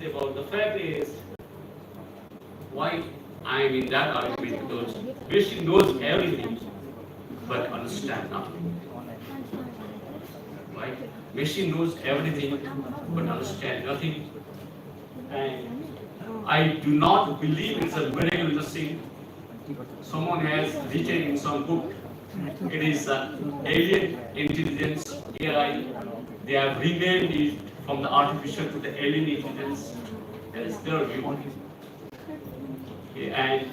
say about the fact is why I am in that argument, because machine knows everything but understand nothing. Right? Machine knows everything but understand nothing. And I do not believe it's a miracle machine. Someone has written in some book, it is alien intelligence, AI. They have renamed it from the artificial to the alien intelligence. That is their view. Okay, and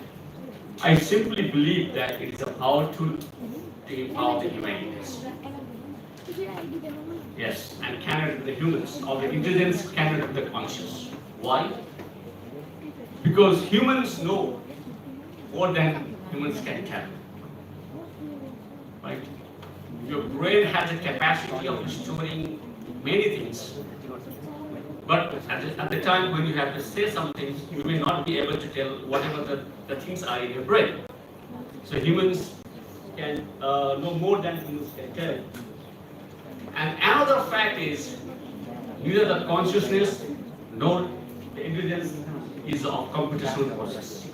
I simply believe that it is a power tool to empower the humanities. Yes, and cannot with the humans, or the intelligence cannot with the conscious. Why? Because humans know more than humans can tell. Right? Your brain has a capacity of storing many things. But at the time when you have to say something, you may not be able to tell whatever the things are in your brain. So humans can know more than humans can tell. And another fact is, neither the consciousness nor the intelligence is of computational process.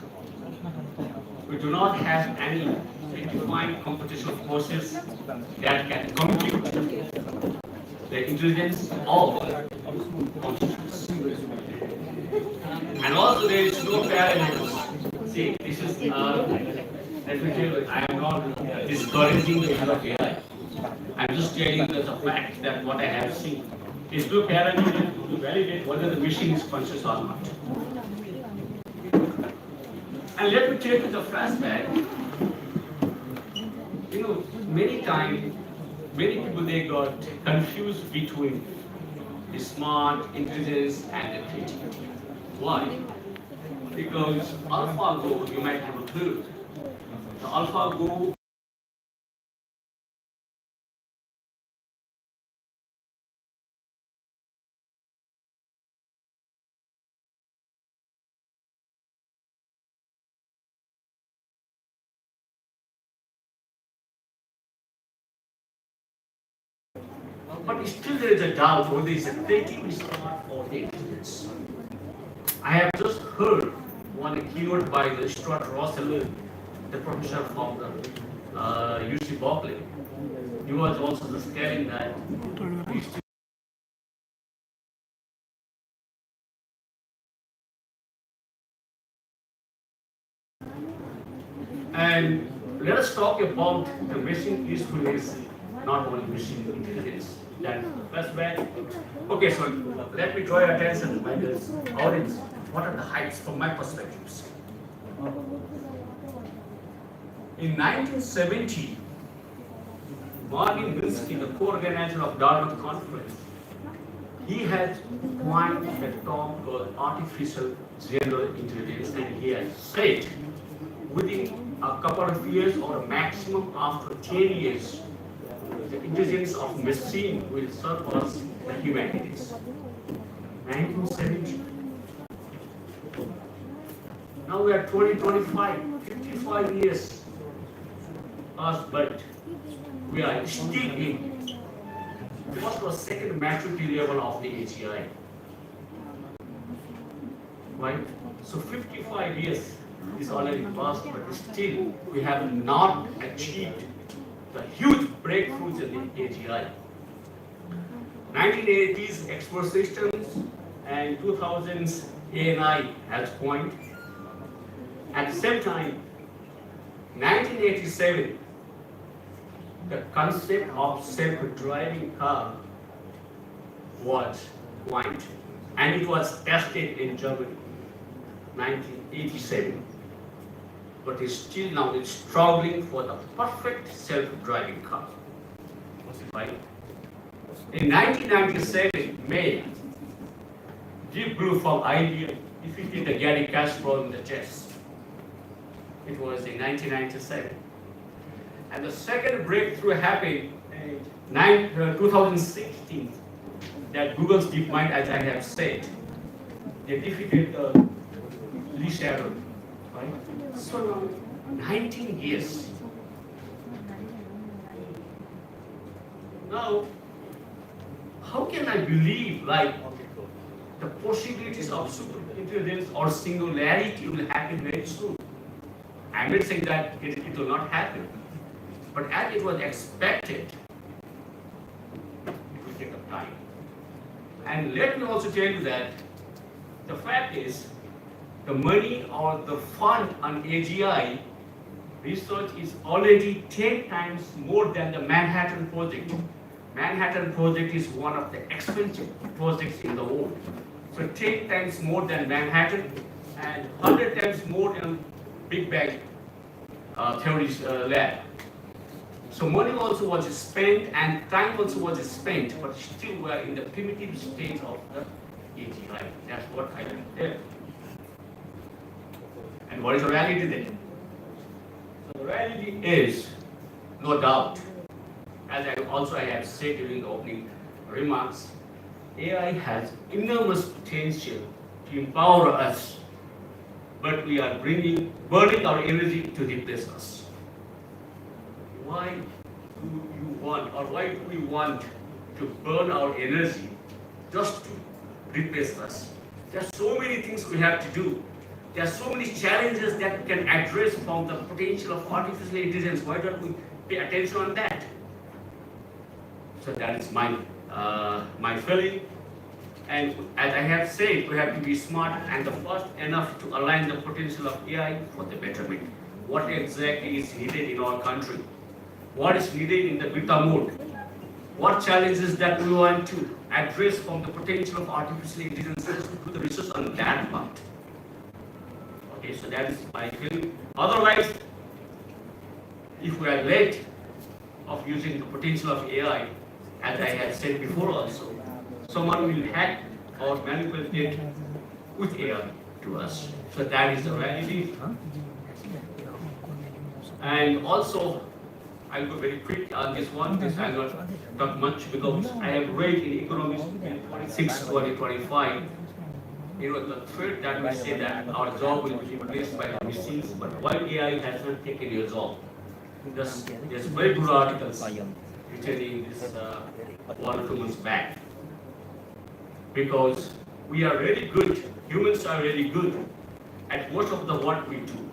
We do not have any defined computational process that can compute the intelligence of consciousness. And also there is no parameters. See, this is, let me tell you, I am not discouraging the use of AI. I'm just telling you the fact that what I have seen is no parameter to validate whether the machine is conscious or not. And let me take you the flashback. Many times, many people they got confused between the smart, intelligence, and the creativity. Why? Because AlphaGo, you might have a clue. The AlphaGo but still there is a doubt whether it's a creative smart or intelligence. I have just heard one keynote by the Stuart Russell, the professor from the UC Berkeley. He was also just telling that and let us talk about the machine usefulness, not only machine intelligence. That's bad. Okay, so let me draw your attention, my dear audience. What are the heights from my perspectives? In 1970, Martin Minsky, the co-organizer of Dartmouth Conference, he had coined the term called artificial general intelligence, and he had said within a couple of years or a maximum after 10 years, the intelligence of machine will surpass the humanities. 1970. Now we are 2025, 55 years past, but we are still in what was second maturity level of the AGI. Right? So 55 years is already past, but still we have not achieved the huge breakthroughs in the AGI. 1980s expert systems and 2000s ANI has coined. At the same time, 1987, the concept of self-driving car was coined, and it was tested in Germany, 1987. But it's still now struggling for the perfect self-driving car. Right? In 1997, May, Deep Blue from IBM defeated the Gary Kasparov in the chess. It was in 1997. And the second breakthrough happened in 2016, that Google's DeepMind, as I have said, they defeated Lee Shadow. Right? So now, 19 years. Now, how can I believe, like, the possibilities of super intelligence or singularity will happen very soon. I'm not saying that it will not happen, but as it was expected, it will take up time. And let me also tell you that the fact is, the money or the fund on AGI research is already 10 times more than the Manhattan Project. Manhattan Project is one of the expensive projects in the world. So 10 times more than Manhattan and 100 times more than Big Bang theories lab. So money also was spent and time also was spent, but still we are in the primitive stage of the AGI. That's what I learned there. And what is the reality then? So the reality is, no doubt, as I have said during the opening remarks, AI has enormous potential to empower us, but we are burning our energy to replace us. Why do you want, or why do we want to burn our energy just to replace us? There are so many things we have to do. There are so many challenges that we can address from the potential of artificial intelligence. Why don't we pay attention on that? So that is my feeling. And as I have said, we have to be smart and the first enough to align the potential of AI for the betterment. What exactly is needed in our country? What is needed in the Birtamod? What challenges that we want to address from the potential of artificial intelligence? Let us do the research on that part. Okay, so that is my feeling. Otherwise, if we are late of using the potential of AI, as I have said before also, someone will hack or manipulate with AI to us. So that is the reality. And also, I'll go very quick on this one. This I will not talk much because I have read in Economics in 2025. The threat that we say that our job will be replaced by the machines, but why AI has not taken your job? There's very good articles written in this 1 or 2 months back. Because we are really good, humans are really good at most of the work we do.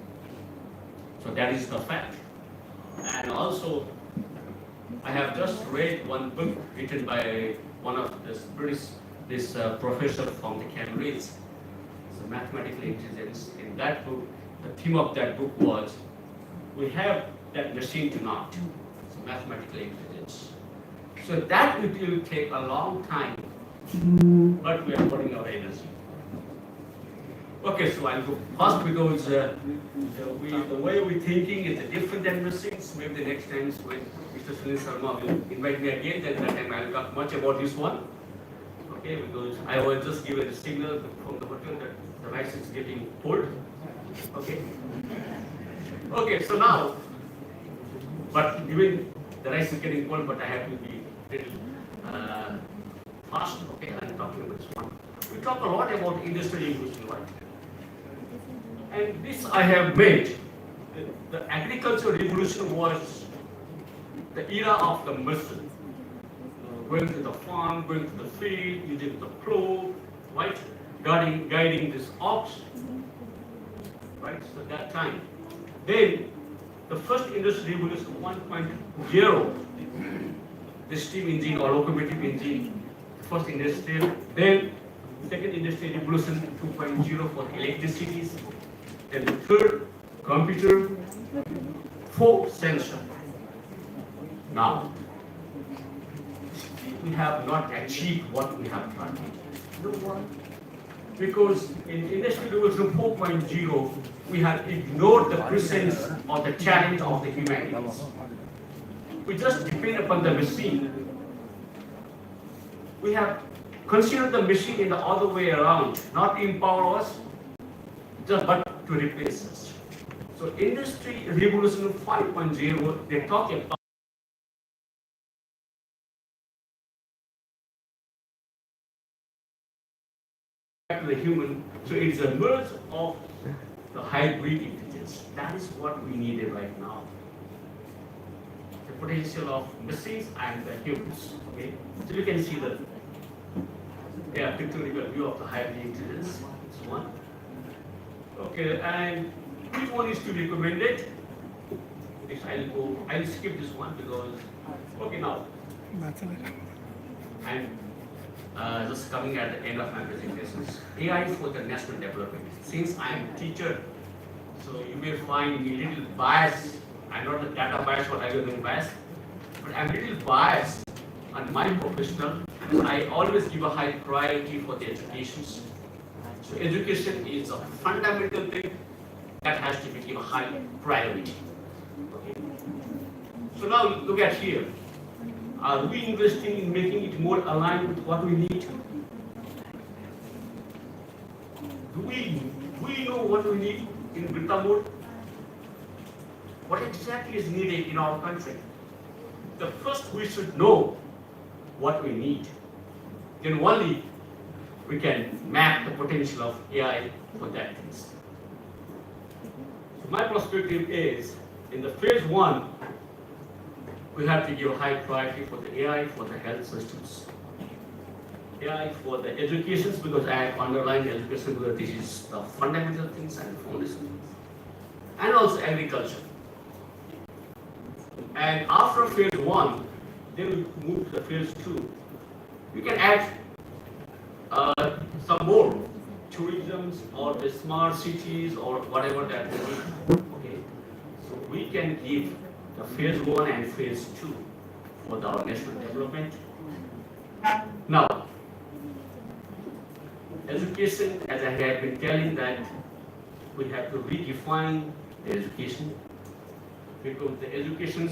So that is the fact. And also, I have just read one book written by one of this professor from the Cambridge, so mathematical intelligence. In that book, the theme of that book was, we have that machine to not, so mathematical intelligence. So that will take a long time, but we are putting our energy. Okay, so I'll go fast because the way we're thinking is different than machines. Maybe the next time when Mr. Sunil Sharma will invite me again, then that time I'll talk much about this one. Okay, because I will just give a signal from the hotel that the rice is getting cold. Okay. Okay, so now, but even the rice is getting cold, but I have to be little fast. Okay, I'm talking about this one. We talk a lot about industrial revolution, right? And this I have made. The agricultural revolution was the era of the machine. Going to the farm, going to the field, using the plow, right? Guiding this ox, right? So that time. Then the first industrial revolution 1.0, the steam engine or locomotive engine, first industrial. Then second industrial revolution 2.0 for electricities. Then the third, computer. Fourth, sensor. Now, we have not achieved what we have tried. Because in Industrial Revolution 4.0, we have ignored the presence or the challenge of the humanities. We just depend upon the machine. We have considered the machine in the other way around, not empower us, just but to replace us. So Industry Revolution 5.0, they talk about the human, so it's a merge of the hybrid intelligence. That is what we needed right now. The potential of machines and the humans. Okay, so you can see that Yeah, pictorial view of the highly intelligence. It's one. Okay, and which one is to be recommended? This I'll skip this one because, okay, now, I'm just coming at the end of my presentations. AI for the national development. Since I am a teacher, so you may find me little biased. I'm not a data bias or algorithm bias, but I'm a little biased on my professional. I always give a high priority for the education. So education is a fundamental thing that has to be given a high priority. Okay. So now look at here. Are we investing in making it more aligned with what we need? Do we know what we need in Birtamod? What exactly is needed in our country? The first we should know what we need. Then only we can map the potential of AI for that things. So my perspective is, in the phase one, we have to give high priority for the AI for the health systems. AI for the educations, because I have underlined education because this is the fundamental things and foundation. And also agriculture. And after phase one, then we move to the phase two. We can add some more tourism or the smart cities or whatever that we need. Okay, so we can give the phase one and phase two for our national development. Now, education, as I have been telling, that we have to redefine the education because the education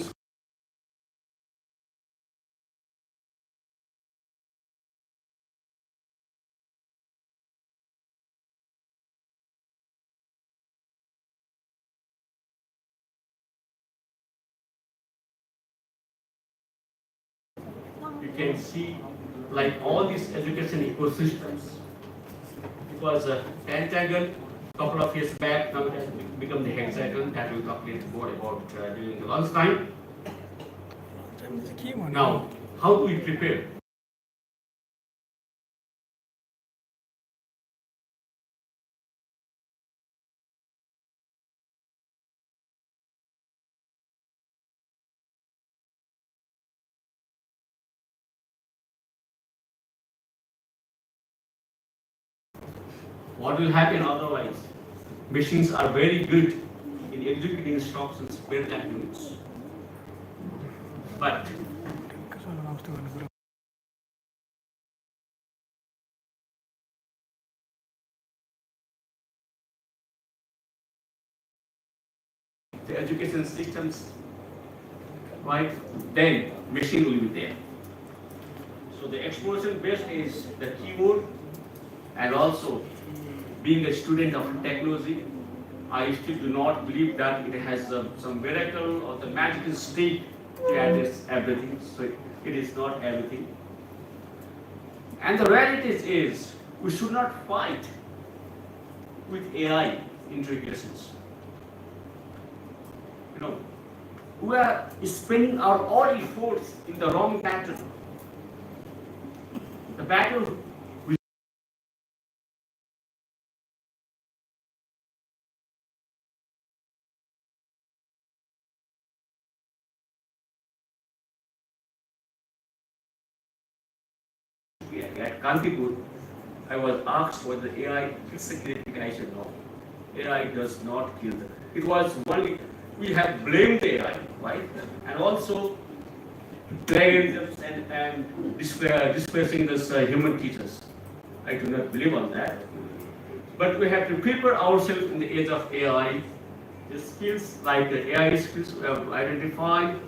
you can see like all these education ecosystems. It was a pentagon a couple of years back, now it has become the hexagon that we'll talk a little more about during the lunch time. Now, how do we prepare? What will happen otherwise? Machines are very good in executing instructions better than humans. But the education systems, right, then machine will be there. So the exploration base is the keyword, and also being a student of technology, I still do not believe that it has some miracle or the magical stick that is everything. So it is not everything. And the reality is we should not fight with AI integrations. You know, we are spending our all efforts in the wrong battle. The battle at Kantipur, I was asked whether AI kills security. I said no. AI does not kill them. It was only we have blamed AI, right? And also plagiarism and displacing this human teachers. I do not believe on that. But we have to prepare ourselves in the age of AI. The skills like the AI skills we have identified,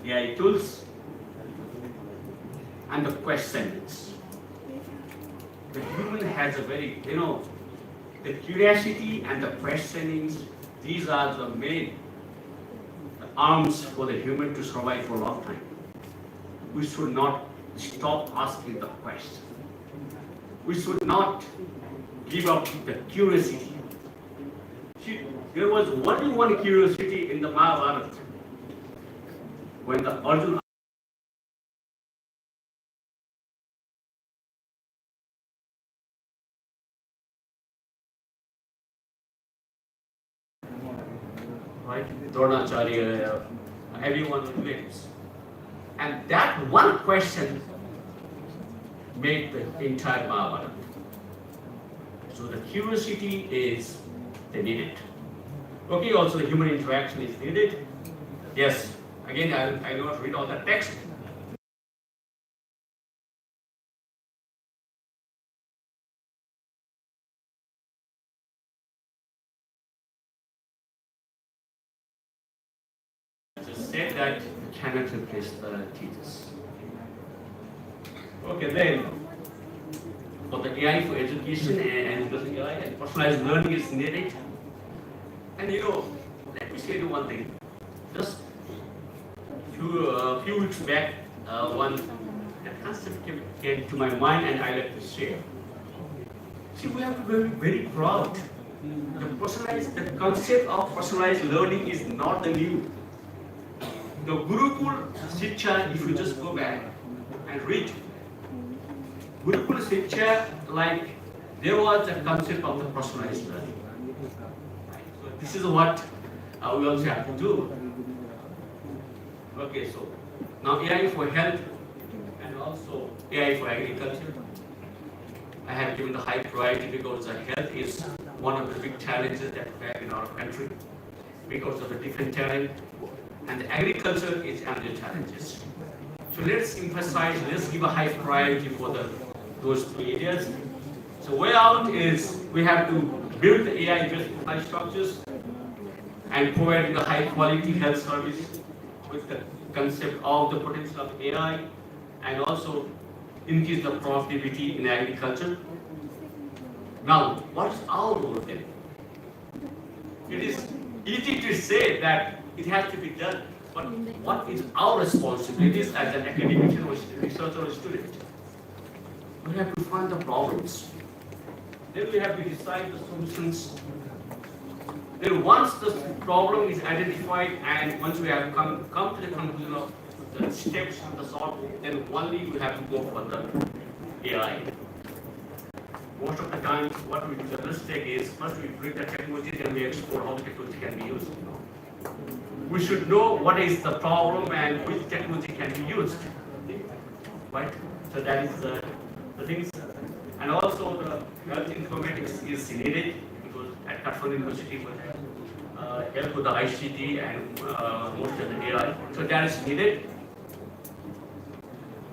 AI tools, and the questions. The human has a very, the curiosity and the questionings, these are the main arms for the human to survive for a long time. We should not stop asking the question. We should not give up the curiosity. See, there was only one curiosity in the Mahabharata. When the Arjuna right? Dronacharya, everyone names. And that one question made the entire Mahabharata. So the curiosity is they need it. Okay, also the human interaction is needed. Yes, again, I will not read all the text. Just said that you cannot replace the teachers. Okay, then for the AI for education and using AI and personalized learning is needed. And let me say you one thing. Just few weeks back, one concept came to my mind, and I like to share. See, we have to be very proud. The concept of personalized learning is not the new. The Gurukul Shiksha, if you just go back and read, Gurukul Shiksha, like there was a concept of the personalized learning. So this is what we also have to do. Okay, so now AI for health and also AI for agriculture. I have given the high priority because the health is one of the big challenges that we have in our country because of the different terrain, and the agriculture is another challenges. So let's emphasize, let's give a high priority for those three areas. So way out is we have to build the AI-based infrastructures and provide the high quality health service with the concept of the potential of AI and also increase the productivity in agriculture. Now, what is our role then? It is easy to say that it has to be done, but what is our responsibilities as an academic or researcher or student? We have to find the problems. Then we have to decide the solutions. Then once the problem is identified and once we have come to the conclusion of the steps to the solve, then only we have to go for the AI. Most of the time, what we do, the mistake is first we bring the technology, then we explore how the technology can be used. We should know what is the problem and which technology can be used. Right? So that is the things. And also the health informatics is needed because at Kathmandu University we help with the ICT and most of the AI. So that is needed.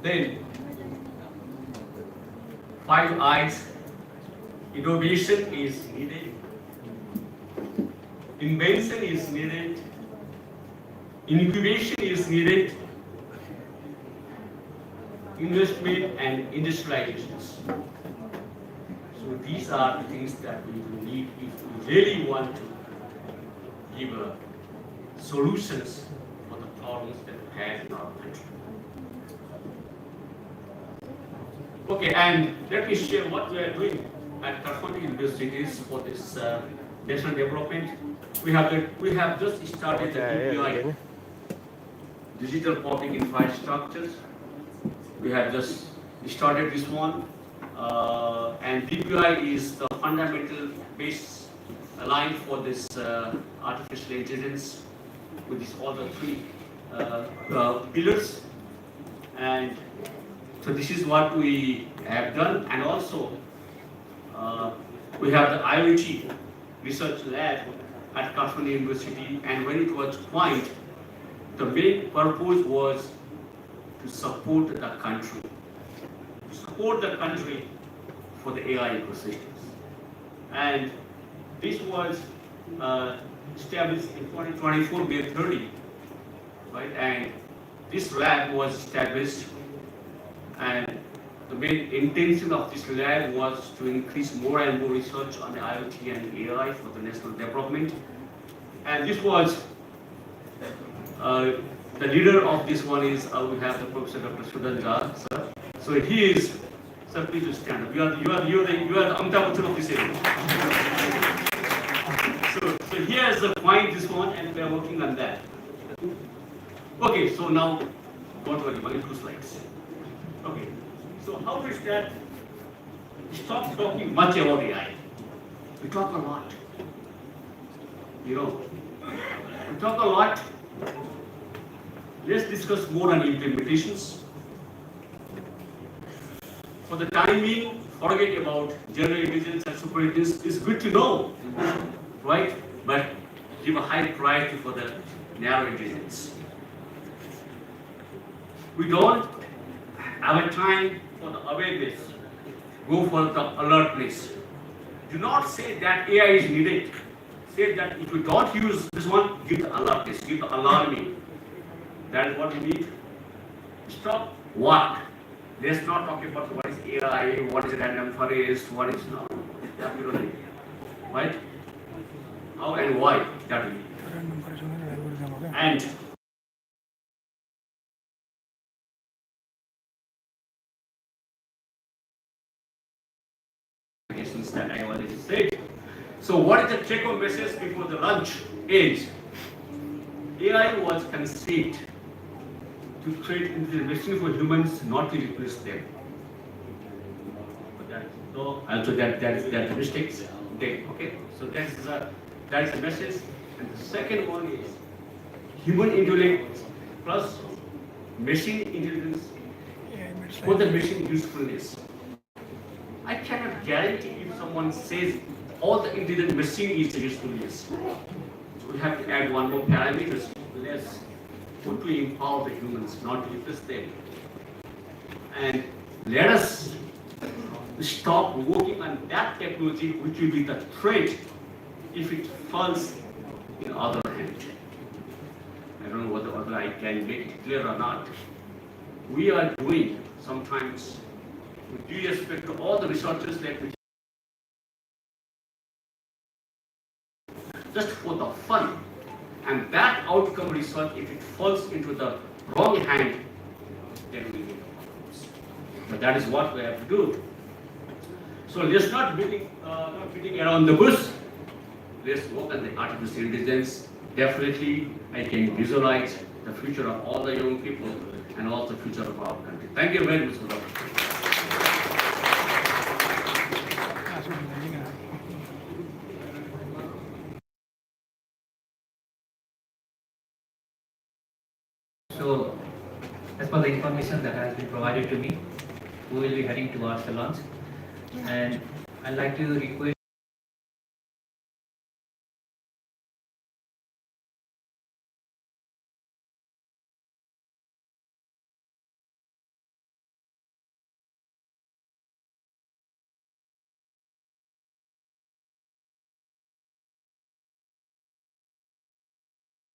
Then 5 I's. Innovation is needed. Invention is needed. Incubation is needed. Investment and industrializations. So these are the things that we will need if we really want to give solutions for the problems that we have in our country. Okay, and let me share what we are doing at Kathmandu universities for this national development. We have just started the DPI, digital public infrastructures. We have just started this one, and DPI is the fundamental base line for this artificial intelligence with all the 3 pillars. And so this is what we have done, and also we have the IoT research lab at Kathmandu University, and when it was coined, the main purpose was to support the country for the AI ecosystems. And this was established in 2024, May 30, right? And this lab was established, and the main intention of this lab was to increase more and more research on the IoT and AI for the national development. And this was the leader of this one is we have the Professor Dr. Sudan, sir. So he is, sir, please stand up. You are the Amitabh Bachchan of this area. So he has defined this one, and we are working on that. Okay, so now don't worry, only 2 slides. Okay, so how is that? Stop talking much about AI. We talk a lot. We talk a lot. Let's discuss more on implementations. For the time being, forget about general intelligence and super intelligence. It's good to know, right? But give a high priority for the narrow intelligence. We don't have a time for the awareness. Go for the alertness. Do not say that AI is needed. Say that if you don't use this one, give the alertness, give the alarming. That is what we need. Stop what? Let's not talk about what is AI, what is random forest, what is not. That we don't need. Right? How and why? That we need. And that I already said. So what is the take-home message before the lunch is AI was conceived to create intelligence for humans, not to replace them. But also that is the mistakes. Okay. So that is the message. And the second one is human intellect plus machine intelligence for the machine usefulness. I cannot guarantee if someone says all the intelligent machine is usefulness. So we have to add one more parameter. Let's put to empower the humans, not to replace them. And let us stop working on that technology which will be the threat if it falls in other hand. I don't know whether I can make it clear or not. We are doing sometimes with due respect to all the researchers that we just for the fun, and that outcome research, if it falls into the wrong hand, then we will have problems. But that is what we have to do. So let's not beating around the bush. Let's work on the artificial intelligence. Definitely, I can visualize the future of all the young people and also the future of our country. Thank you very much for that. So, as per the information that has been provided to me, we will be heading towards the launch, and I'd like to request